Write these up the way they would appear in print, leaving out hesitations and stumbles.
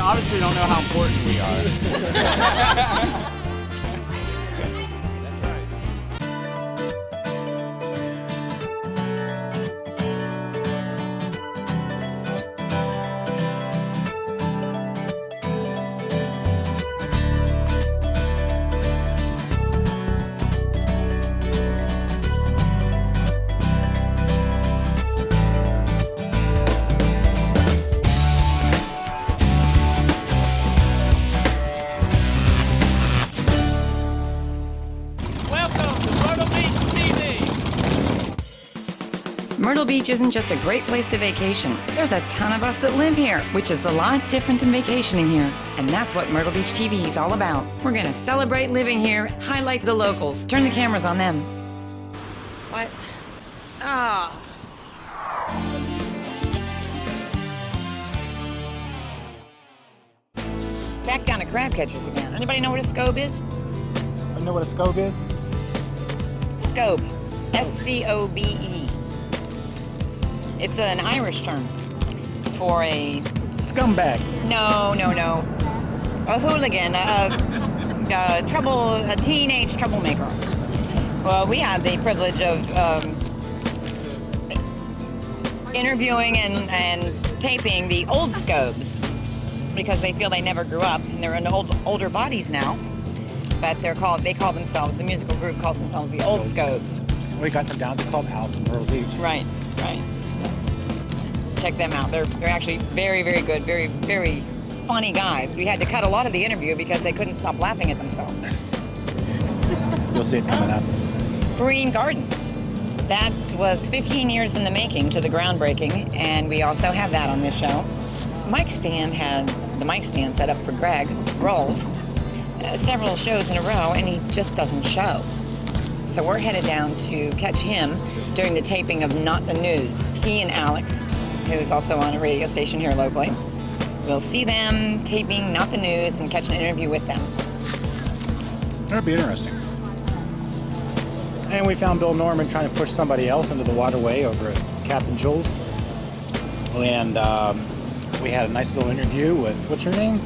obviously don't know how important we are. Myrtle Beach isn't just a great place to vacation. There's a ton of us that live here, which is a lot different than vacationing here. And that's what Myrtle Beach TV is all about. We're gonna celebrate living here, highlight the locals, turn the cameras on them. What? Ah. Back down to crab catchers again. Anybody know what a scobe is? You know what a scobe is? Scobe. S-C-O-B-E. It's an Irish term for a... Scumbag. No. A hooligan, a teenage troublemaker. Well, we have the privilege of interviewing and taping the Old Scobes because they feel they never grew up and they're in older bodies now. But they call themselves, the musical group calls themselves the Old Scobes. We got them down at the clubhouse in Myrtle Beach. Right. Check them out. They're actually very, very good, very, very funny guys. We had to cut a lot of the interview because they couldn't stop laughing at themselves. You'll see it coming up. Vereen Gardens. That was 15 years in the making to the groundbreaking, and we also have that on this show. Mike Stand had the mic stand set up for Greg Rowls several shows in a row, and he just doesn't show. So we're headed down to catch him during the taping of Not the News. He and Alix, who's also on a radio station here locally. We'll see them taping Not the News and catch an interview with them. That'll be interesting. And we found Bill Norman trying to push somebody else into the waterway over at Captain Jules. And we had a nice little interview with, what's her name?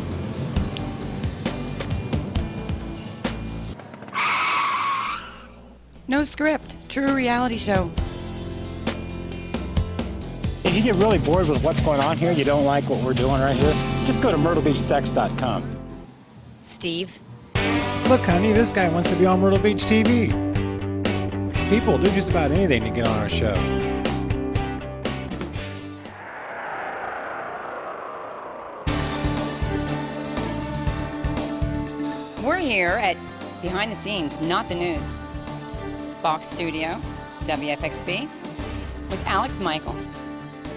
No script, true reality show. If you get really bored with what's going on here, you don't like what we're doing right here, just go to MyrtleBeachSex.com. Steve. Look, honey, this guy wants to be on Myrtle Beach TV. People will do just about anything to get on our show. We're here at Behind the Scenes, Not the News. Fox Studio, WFXB, with Alix Michaels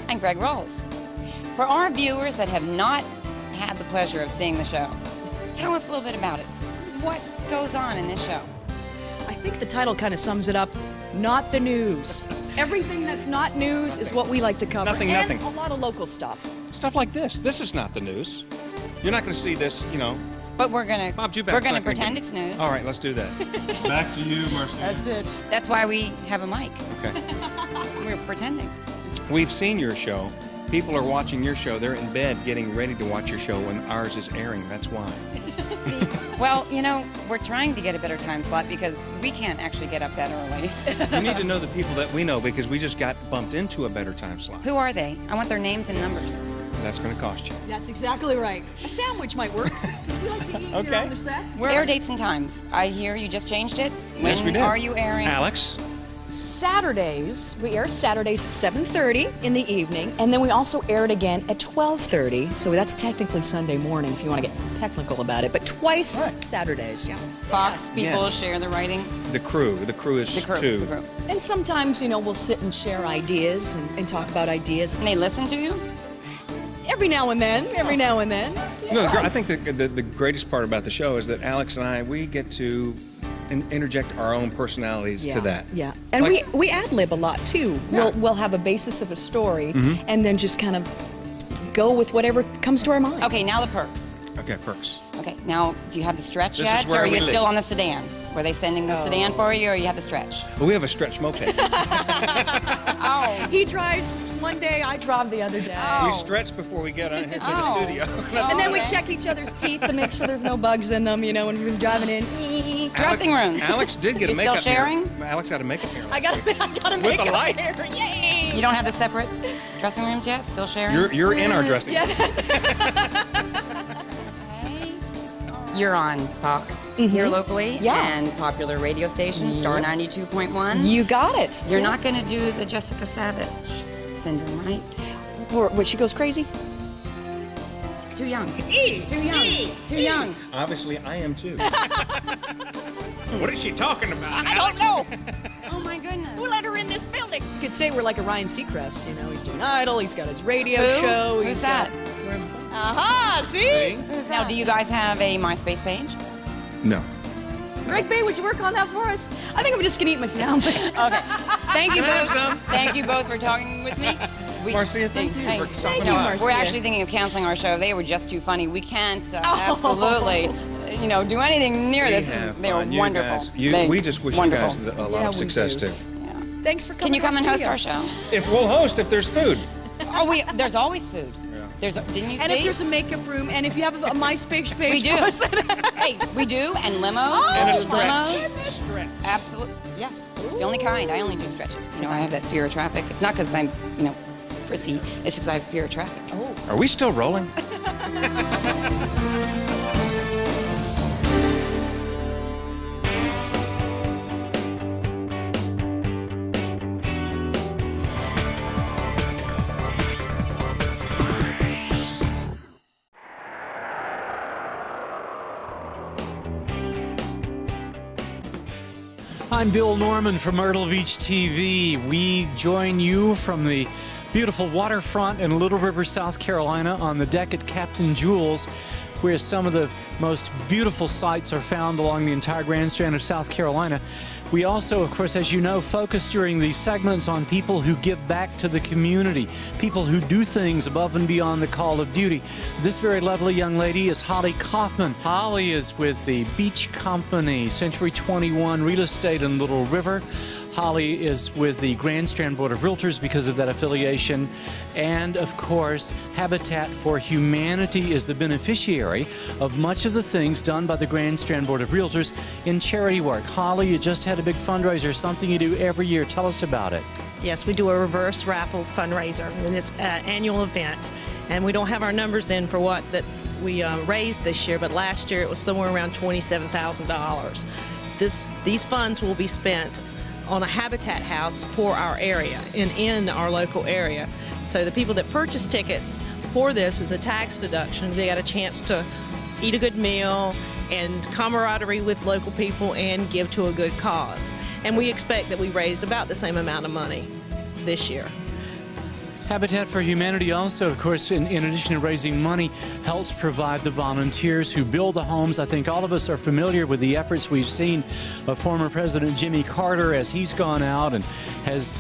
and Greg Rowls. For our viewers that have not had the pleasure of seeing the show, tell us a little bit about it. What goes on in this show? I think the title kind of sums it up. Not the news. Everything that's not news is what we like to cover. Nothing. And a lot of local stuff. Stuff like this. This is not the news. You're not going to see this, you know. But we're gonna pretend it's news. All right, let's do that. Back to you, Marcia. That's it. That's why we have a mic. Okay. We're pretending. We've seen your show. People are watching your show. They're in bed getting ready to watch your show when ours is airing. That's why. Well, you know, we're trying to get a better time slot because we can't actually get up that early. You need to know the people that we know because we just got bumped into a better time slot. Who are they? I want their names and numbers. That's going to cost you. That's exactly right. A sandwich might work. Because we like to eat here on the set. Air dates and times. I hear you just changed it. Yes, we did. When are you airing? Alix? Saturdays, we air Saturdays at 7:30 in the evening, and then we also air it again at 12:30. So that's technically Sunday morning if you want to get technical about it, but twice Saturdays. Yeah. Fox people Yes. share the writing. The crew is two. The crew. And sometimes, you know, we'll sit and share ideas and talk about ideas. And they listen to you? Every now and then. No, I think the greatest part about the show is that Alix and I, we get to interject our own personalities to that. Yeah, and like, we ad-lib a lot too. Yeah. We'll have a basis of a story and then just kind of go with whatever comes to our mind. Okay, now the perks. Okay, perks. Okay, now do you have the stretch This yet, is where or are we you live. still on the sedan? Were they sending the sedan for you, or you have the stretch? Well, we have a stretch moped. He drives one day, I drive the other day. We stretch before we get on here to the studio. And then we check each other's teeth to make sure there's no bugs in them, you know, when we've been driving in. Dressing rooms. Alex did get a You makeup still sharing? mirror. Alex had a makeup mirror. I got a With makeup the light. mirror. Yay! You don't have the separate dressing rooms yet? Still sharing? You're in our dressing room. Okay. You're on Fox here locally. Yeah. And popular radio station, Star 92.1. You got it. You're not going to do the Jessica Savage syndrome, right? When she goes crazy? Too young. Too young. Too young. Obviously, I am too. What is she talking about? I don't know. Oh my goodness. Who let her in this building? You could say we're like a Ryan Seacrest, you know, he's doing Idol, he's got his radio Who? show. Who's he's that? Aha, see? Now, do you guys have a MySpace page? No. Greg Bay, would you work on that for us? I think I'm just gonna eat my sound. Okay. Thank you Can I have both. some? Thank you both for talking with me. Marcia, thank you for stopping No, by. we're actually thinking of canceling our show. They were just too funny. We can't absolutely, do anything near this. They were wonderful. We just wish you guys a lot of success too. Thanks for coming. Can you come and host our show? We'll host if there's food. Oh, there's always food. Didn't you And see? if there's a makeup room, and if you have a MySpace page, We do. for us- Hey, we do, and limos. And a We do stretch. limos. Absolutely, yes. It's the only kind. I only do stretches. I have that fear of traffic. It's not because I'm, prissy. It's just I have fear of traffic. Oh. Are we still rolling? I'm Bill Norman from Myrtle Beach TV. We join you from the beautiful waterfront in Little River, South Carolina, on the deck at Captain Jules, where some of the most beautiful sights are found along the entire grandstand of South Carolina. We also, of course, as you know, focus during these segments on people who give back to the community, people who do things above and beyond the call of duty. This very lovely young lady is Holly Kaufman. Holly is with the Beach Company, Century 21 Real Estate in Little River. Holly is with the Grandstand Board of Realtors because of that affiliation. And, of course, Habitat for Humanity is the beneficiary of much of the things done by the Grandstand Board of Realtors in charity work. Holly, you just had a big fundraiser, something you do every year. Tell us about it. Yes, we do a reverse raffle fundraiser, and it's an annual event. And we don't have our numbers in for what that we raised this year, but last year it was somewhere around $27,000. These funds will be spent on a habitat house for our area and in our local area. So the people that purchase tickets for this is a tax deduction. They got a chance to eat a good meal and camaraderie with local people and give to a good cause. And we expect that we raised about the same amount of money this year. Habitat for Humanity also, of course, in addition to raising money, helps provide the volunteers who build the homes. I think all of us are familiar with the efforts we've seen of former President Jimmy Carter as he's gone out and has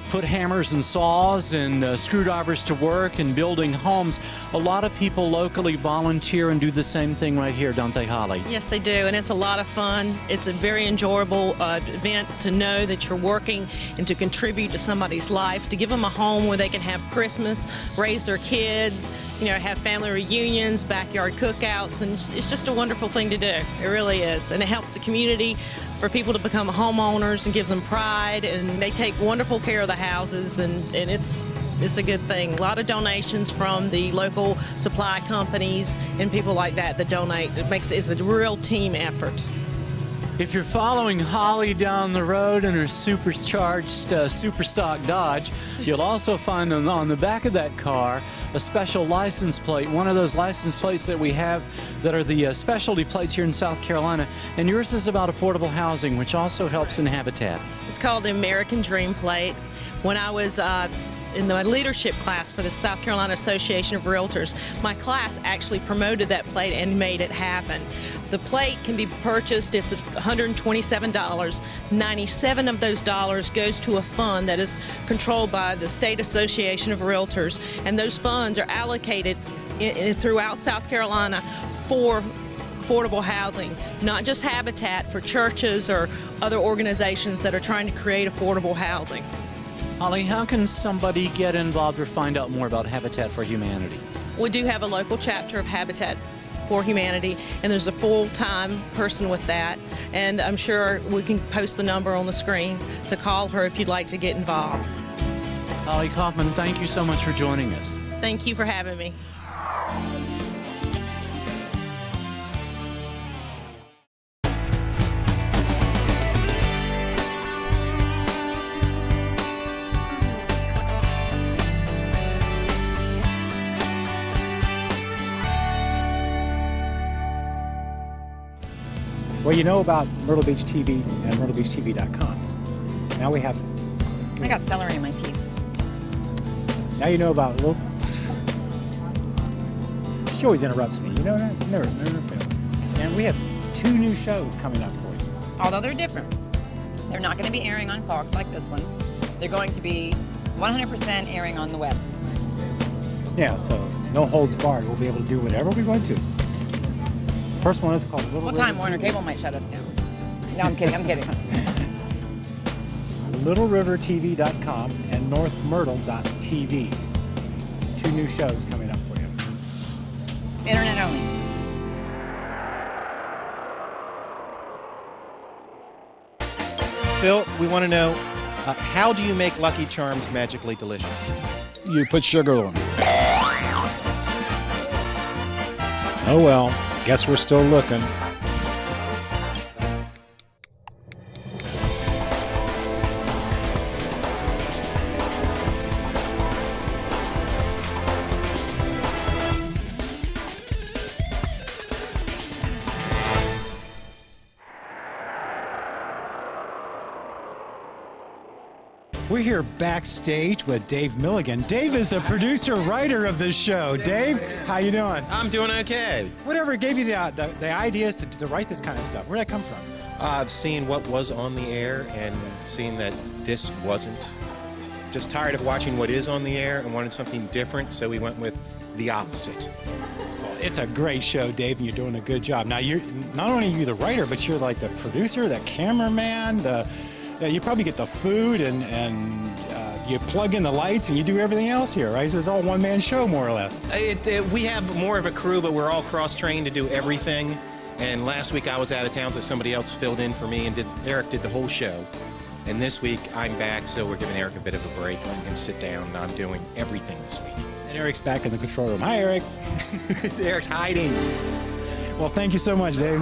put hammers and saws and screwdrivers to work in building homes. A lot of people locally volunteer and do the same thing right here, don't they, Holly? Yes, they do, and it's a lot of fun. It's a very enjoyable event to know that you're working and to contribute to somebody's life, to give them a home where they can have Christmas, raise their kids, have family reunions, backyard cookouts, and it's just a wonderful thing to do. It really is, and it helps the community for people to become homeowners and gives them pride, and they take wonderful care of the houses, and it's a good thing. A lot of donations from the local supply companies and people like that donate. It's a real team effort. If you're following Holly down the road in her supercharged Superstock Dodge, you'll also find on the back of that car a special license plate, one of those license plates that we have that are the specialty plates here in South Carolina. And yours is about affordable housing, which also helps in Habitat. It's called the American Dream Plate. When I was in the leadership class for the South Carolina Association of Realtors, my class actually promoted that plate and made it happen. The plate can be purchased, it's $127. 97 of those dollars goes to a fund that is controlled by the State Association of Realtors, and those funds are allocated throughout South Carolina for affordable housing, not just Habitat, for churches or other organizations that are trying to create affordable housing. Holly, how can somebody get involved or find out more about Habitat for Humanity? We do have a local chapter of Habitat for Humanity, and there's a full-time person with that, and I'm sure we can post the number on the screen to call her if you'd like to get involved. Holly Kaufman, thank you so much for joining us. Thank you for having me. Well, you know about Myrtle Beach TV and MyrtleBeachTV.com. Now we have. I got celery in my teeth. Now you know about. Well, she always interrupts me. You know that? Never fails. And we have 2 new shows coming up for you. Although they're different. They're not going to be airing on Fox like this one. They're going to be 100% airing on the web. Yeah, so no holds barred. We'll be able to do whatever we want to. First one is called Little What River time Warner Cable might shut us down? No, I'm kidding. I'm kidding. LittleRiverTV.com and NorthMyrtle.tv. 2 new shows coming up for you. Internet only. Phil, we want to know, how do you make Lucky Charms magically delicious? You put sugar on it. Oh well, guess we're still looking. We're here backstage with Dave Milligan. Dave is the producer, writer of this show. Dave, how you doing? I'm doing okay. Whatever gave you the ideas to write this kind of stuff? Where'd that come from? I've seen what was on the air and seen that this wasn't. Just tired of watching what is on the air and wanted something different, so we went with the opposite. Well, it's a great show, Dave, and you're doing a good job. Now, you're not only are you the writer, but you're like the producer, the cameraman, you probably get the food and you plug in the lights and you do everything else here, right? So it's all one-man show, more or less. We have more of a crew, but we're all cross-trained to do everything. And last week I was out of town, so somebody else filled in for me, and Eric did the whole show. And this week I'm back, so we're giving Eric a bit of a break, letting him sit down, and I'm doing everything this week. And Eric's back in the control room. Hi, Eric. Eric's hiding. Well, thank you so much, Dave.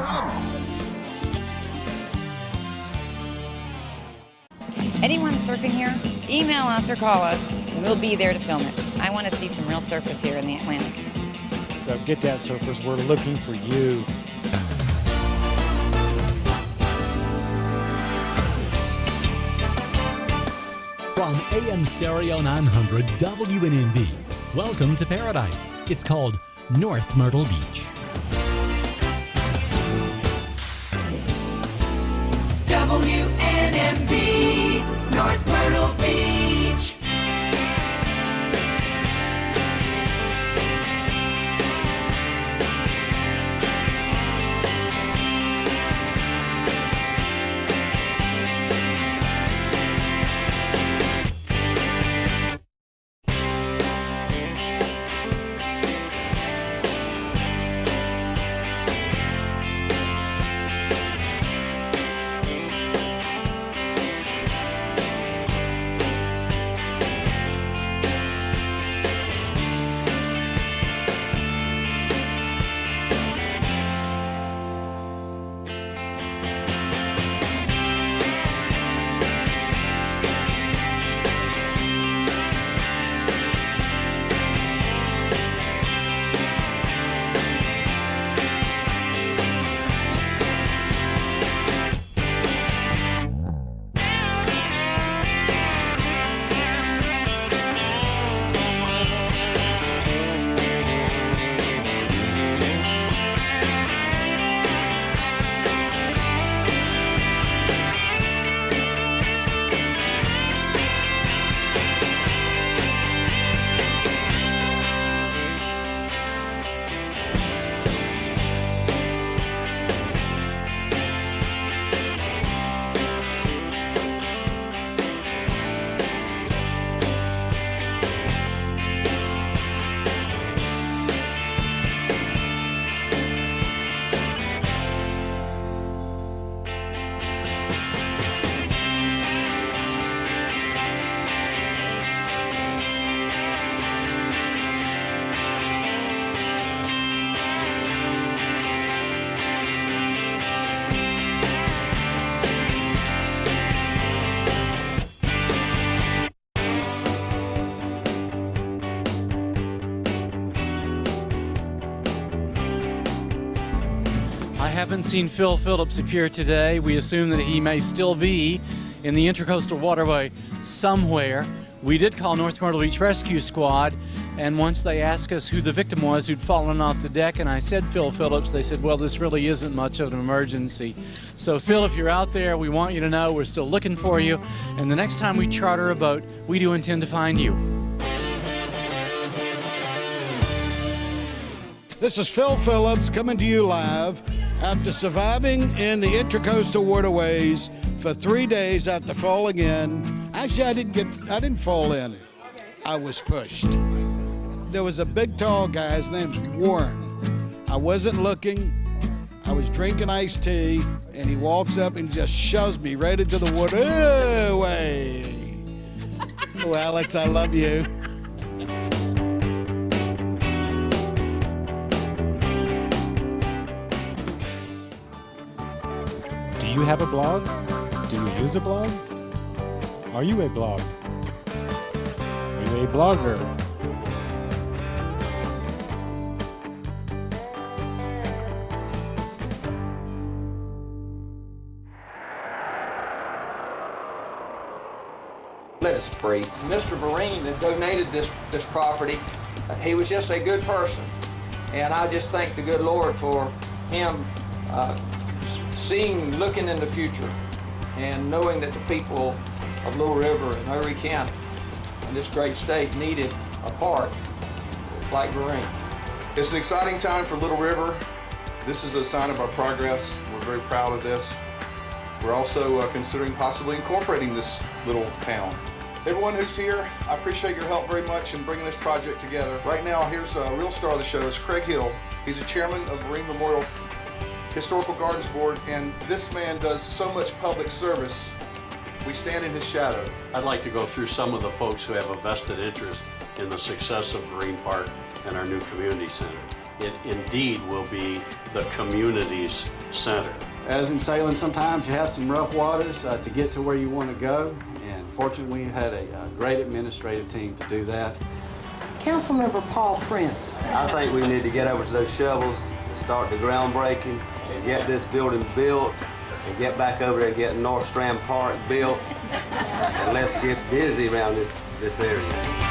Anyone surfing here, email us or call us. We'll be there to film it. I want to see some real surfers here in the Atlantic. So get that, surfers. We're looking for you. From AM Stereo 900 WNNB, welcome to paradise. It's called North Myrtle Beach. WNNB, North Myrtle Beach. I haven't seen Phil Phillips appear today. We assume that he may still be in the Intracoastal Waterway somewhere. We did call North Myrtle Beach Rescue Squad, and once they asked us who the victim was who'd fallen off the deck, and I said Phil Phillips, they said, well, this really isn't much of an emergency. So Phil, if you're out there, we want you to know we're still looking for you, and the next time we charter a boat, we do intend to find you. This is Phil Phillips coming to you live after surviving in the Intracoastal Waterways for 3 days after falling in. Actually, I didn't fall in. I was pushed. There was a big tall guy, his name's Warren. I wasn't looking. I was drinking iced tea, and he walks up and just shoves me right into the water. Way. Oh, Alix, I love you. Do you have a blog? Do you use a blog? Are you a blog? Are you a blogger? Let us pray. Mr. Vereen that donated this property, he was just a good person. And I just thank the good Lord for him looking in the future and knowing that the people of Little River and Erie County and this great state needed a part like Vereen. It's an exciting time for Little River. This is a sign of our progress. We're very proud of this. We're also considering possibly incorporating this little town. Everyone who's here, I appreciate your help very much in bringing this project together. Right now, here's a real star of the show. It's Craig Hill. He's the chairman of Vereen Memorial Historical Gardens Board, and this man does so much public service. We stand in his shadow. I'd like to go through some of the folks who have a vested interest in the success of Vereen Park and our new community center. It indeed will be the community's center. As in sailing, sometimes you have some rough waters to get to where you want to go, and fortunately we had a great administrative team to do that. Councilmember Paul Prince. I think we need to get over to those shovels and start the groundbreaking and get this building built and get back over there and get North Strand Park built, and let's get busy around this area.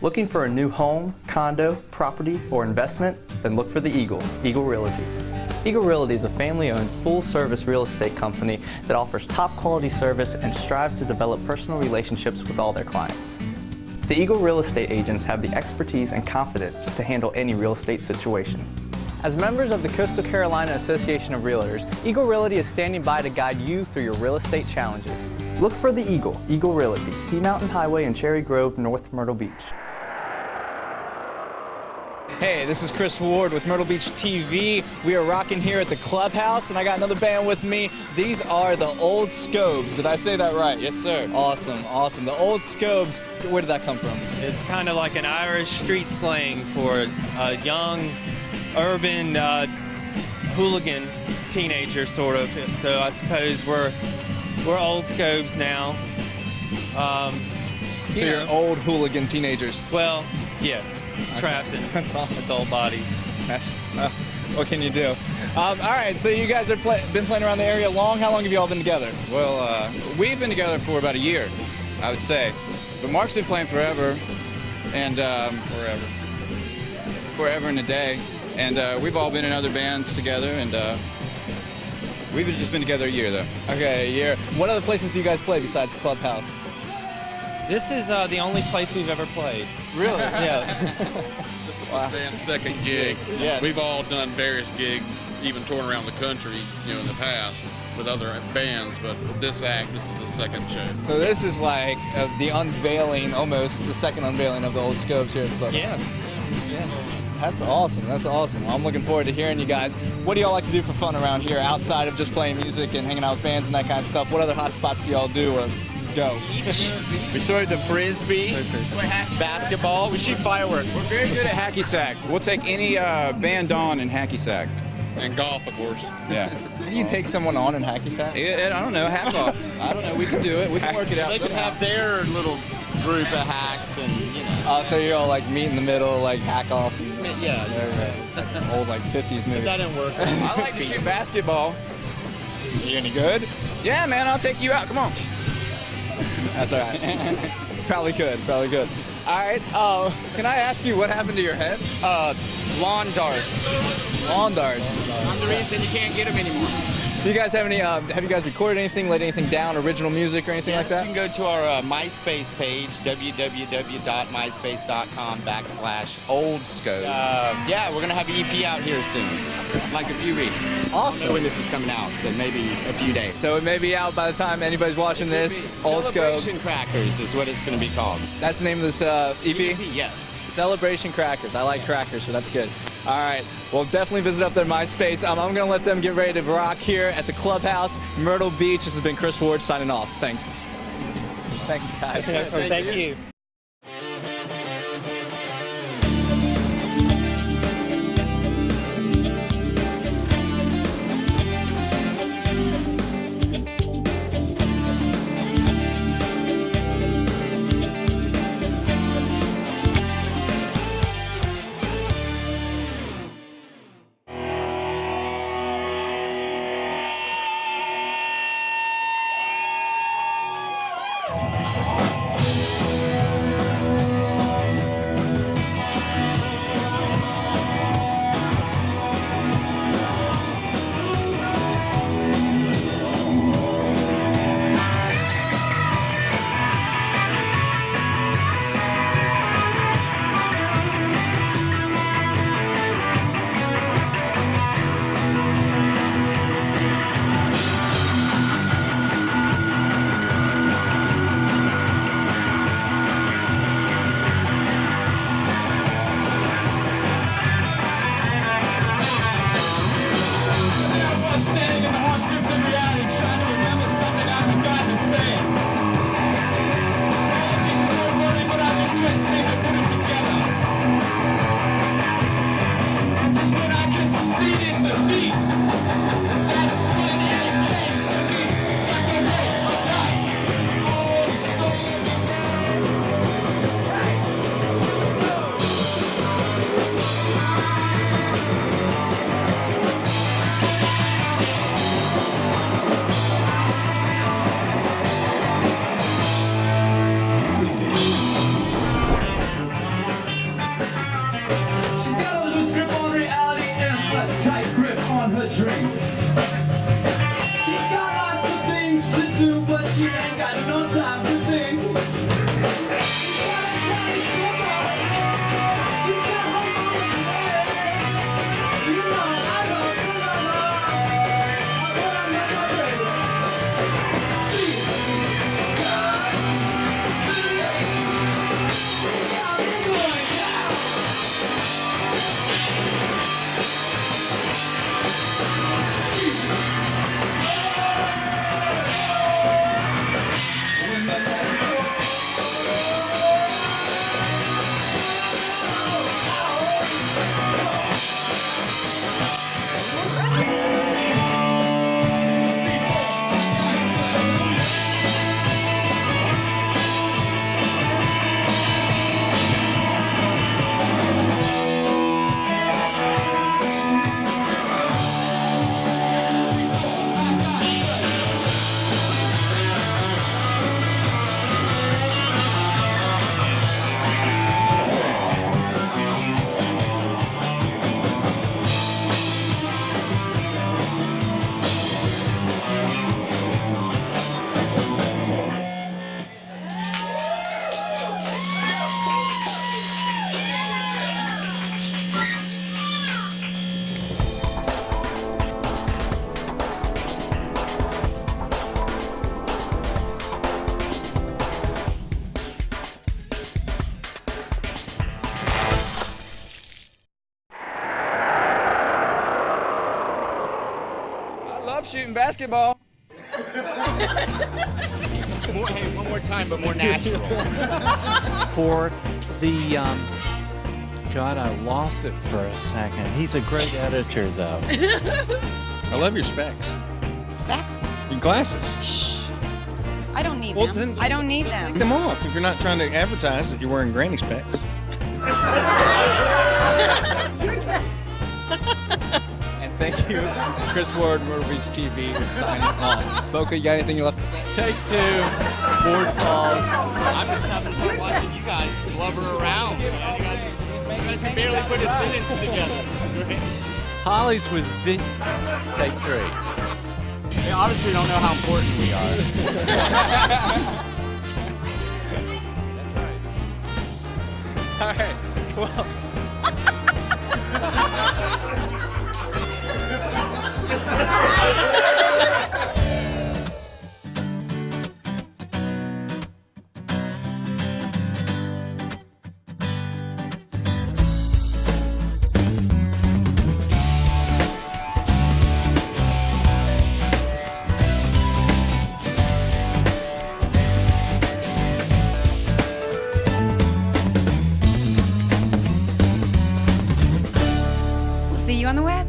Looking for a new home, condo, property, or investment? Then look for the Eagle Realty. Eagle Realty is a family-owned, full-service real estate company that offers top-quality service and strives to develop personal relationships with all their clients. The Eagle Real Estate agents have the expertise and confidence to handle any real estate situation. As members of the Coastal Carolina Association of Realtors, Eagle Realty is standing by to guide you through your real estate challenges. Look for the Eagle Realty, Sea Mountain Highway in Cherry Grove, North Myrtle Beach. Hey, this is Chris Ward with Myrtle Beach TV. We are rocking here at the clubhouse, and I got another band with me. These are the Old Scobes. Did I say that right? Yes, sir. Awesome, awesome. The Old Scobes, where did that come from? It's kind of like an Irish street slang for a young, urban, hooligan teenager, sort of. So I suppose we're Old Scobes now. So you're old hooligan teenagers. Well, yes, trapped in adult bodies. What can you do? All right, so you guys have been playing around the area long. How long have you all been together? Well, we've been together for about a year, I would say. But Mark's been playing forever, and forever and a day. And we've all been in other bands together, and we've just been together a year, though. Okay, a year. What other places do you guys play besides Clubhouse? This is the only place we've ever played. Really? Yeah. This is this band's second gig. Yeah. We've all done various gigs, even touring around the country, in the past with other bands, but with this act, this is the second show. So this is like the unveiling, almost the second unveiling of the Old Scobes here at the club. Yeah. That's awesome. That's awesome. I'm looking forward to hearing you guys. What do y'all like to do for fun around here, outside of just playing music and hanging out with bands and that kind of stuff? What other hot spots do y'all do or go? We throw the frisbee, basketball, we shoot fireworks. We're very good at hacky sack. We'll take any band on in hacky sack. And golf, of course. Yeah. How do you take someone on in hacky sack? I don't know, hack off. I don't know, we can do it. We can work it out. They could have their little group of hacks and, So you're all like meet in the middle, like hack off. Yeah. It's like an old like 50s movie. That didn't work. I like to shoot basketball. You any good? Yeah, man, I'll take you out. Come on. That's all right. Probably could. All right. Can I ask you what happened to your head? Lawn darts. Lawn darts. I'm the reason you can't get them anymore. Do you guys have any? Have you guys recorded anything, laid anything down, original music or anything like that? You can go to our MySpace page, www.myspace.com/Old Scobes. Yeah, we're gonna have an EP out here soon, like a few weeks. Awesome. When this is coming out, so maybe a few days. So it may be out by the time anybody's watching this. Old Scobes. Celebration Crackers is what it's gonna be called. That's the name of this EP? Yes. Celebration Crackers. I like crackers, so that's good. All right. Well, definitely visit up their MySpace. I'm going to let them get ready to rock here at the clubhouse, Myrtle Beach. This has been Chris Ward signing off. Thanks. Thanks, guys. Thank you. love shooting basketball. One more time, but more natural. For the, God, I lost it for a second. He's a great editor, though. I love your specs. Specs? Your glasses. Shh. I don't need Well, them. then I don't need them. Take them off if you're not trying to advertise that you're wearing granny specs. And thank you, Chris Ward, Myrtle Beach TV, signing off. Boca, you got anything you left to say? Take two. Board falls. I'm just having fun watching you guys blubber around, man. You guys can barely put a sentence together. It's great. Holly's with big. Take three. They obviously don't know how important we are. All right. Well. We'll see you on the web.